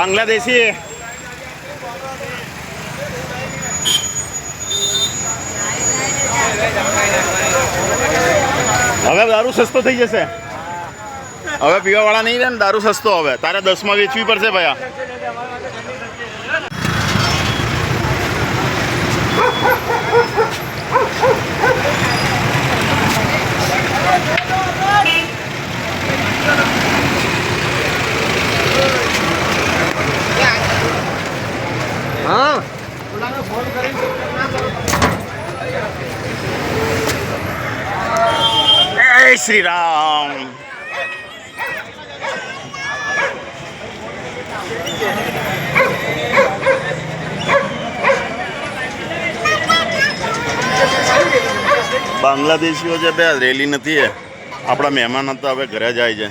બાંગ્લાદેશી હવે દારૂ સસ્તો થઈ જશે. હવે પીવાવાળા નહીં રહે ને, દારૂ સસ્તો હવે તારે 10માં વેચવી પડશે ભયા. हाँ जय श्री राम. બાંગ્લાદેશીઓ છે બે રેલી નથી હે. આપણા મહેમાન હતા, હવે ઘરે જાય છે.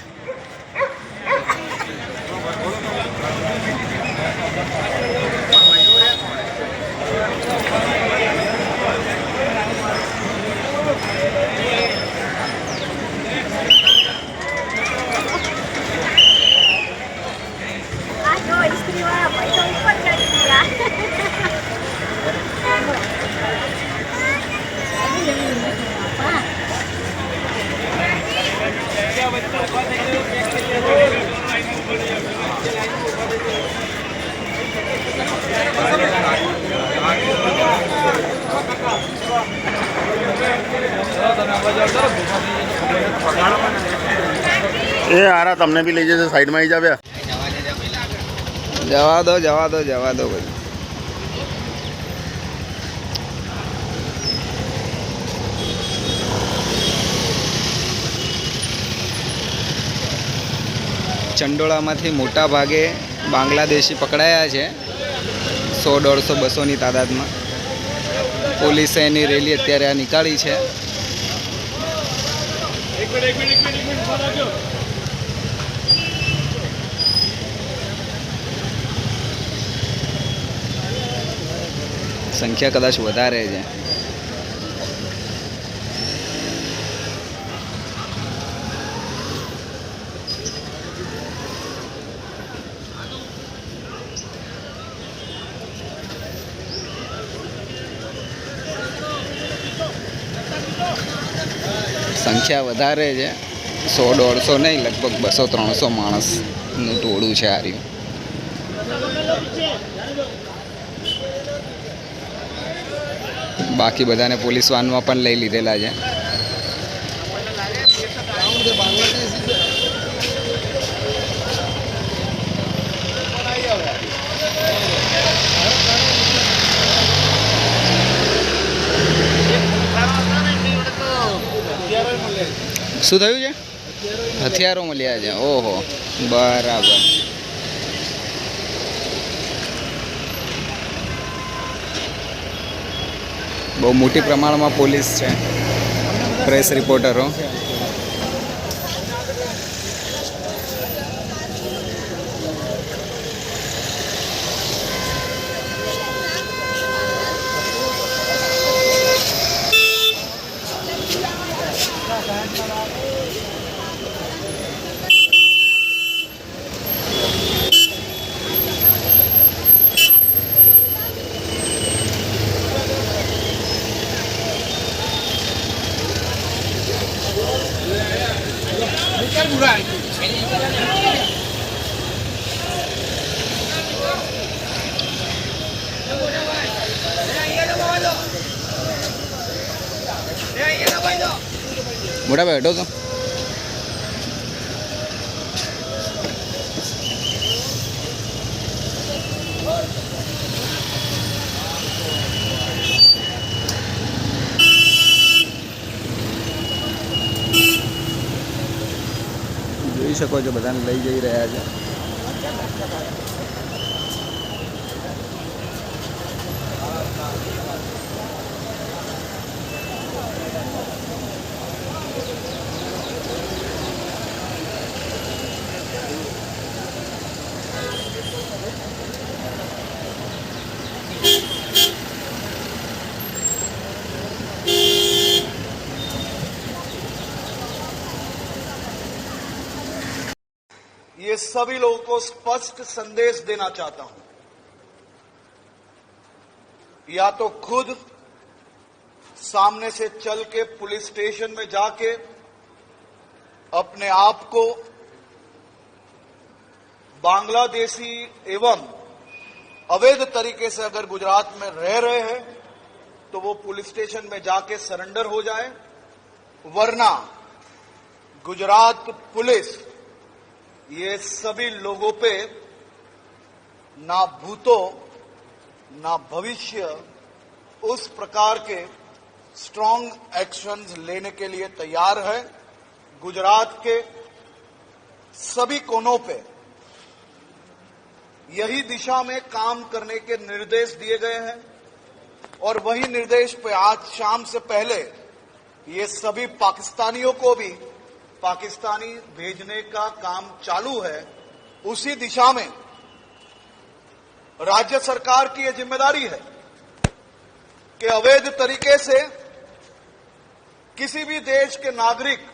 એ આરા તમને બી લઈ જશે, સાઈડમાં આવી જાવે. जवा दो जवा दो जवा दो भाई. ચંડોળામાંથી મોટા ભાગે બાંગ્લાદેશી પકડાયા છે. 100, 150, 200ની તાદાદમાં. પોલીસે એની રેલી અત્યારે આ નીકાળી છે. સંખ્યા કદાચ વધારે છે. સંખ્યા વધારે છે. 100, 150 નહીં, લગભગ 200, 300 માણસનું ટોળું છે આ રહ્યું. બાકી બધાને પોલીસ વાનમાં પણ લઈ લીધેલા છે. શું થયું છે? હથિયારો મળ્યા છે. ઓહો, બરાબર. બહુ મોટી પ્રમાણમાં પોલીસ છે. પ્રેસ રિપોર્ટરો. મોટા ભાઈ હટો તો. જોઈ શકો છો બધાને લઈ જઈ રહ્યા છે. ये सभी लोगों को स्पष्ट संदेश देना चाहता हूं। या तो खुद सामने से चल के पुलिस स्टेशन में जाके अपने आप को बांग्लादेशी एवं अवैध तरीके से अगर गुजरात में रह रहे हैं तो वो पुलिस स्टेशन में जाके सरेंडर हो जाए, वरना गुजरात पुलिस ये सभी लोगों पे ना भूतों ना भविष्य उस प्रकार के स्ट्रांग एक्शंस लेने के लिए तैयार है। गुजरात के सभी कोनों पे यही दिशा में काम करने के निर्देश दिए गए हैं और वही निर्देश पे आज शाम से पहले ये सभी पाकिस्तानियों को भी पाकिस्तानी भेजने का काम चालू है। उसी दिशा में राज्य सरकार की यह जिम्मेदारी है कि अवैध तरीके से किसी भी देश के नागरिक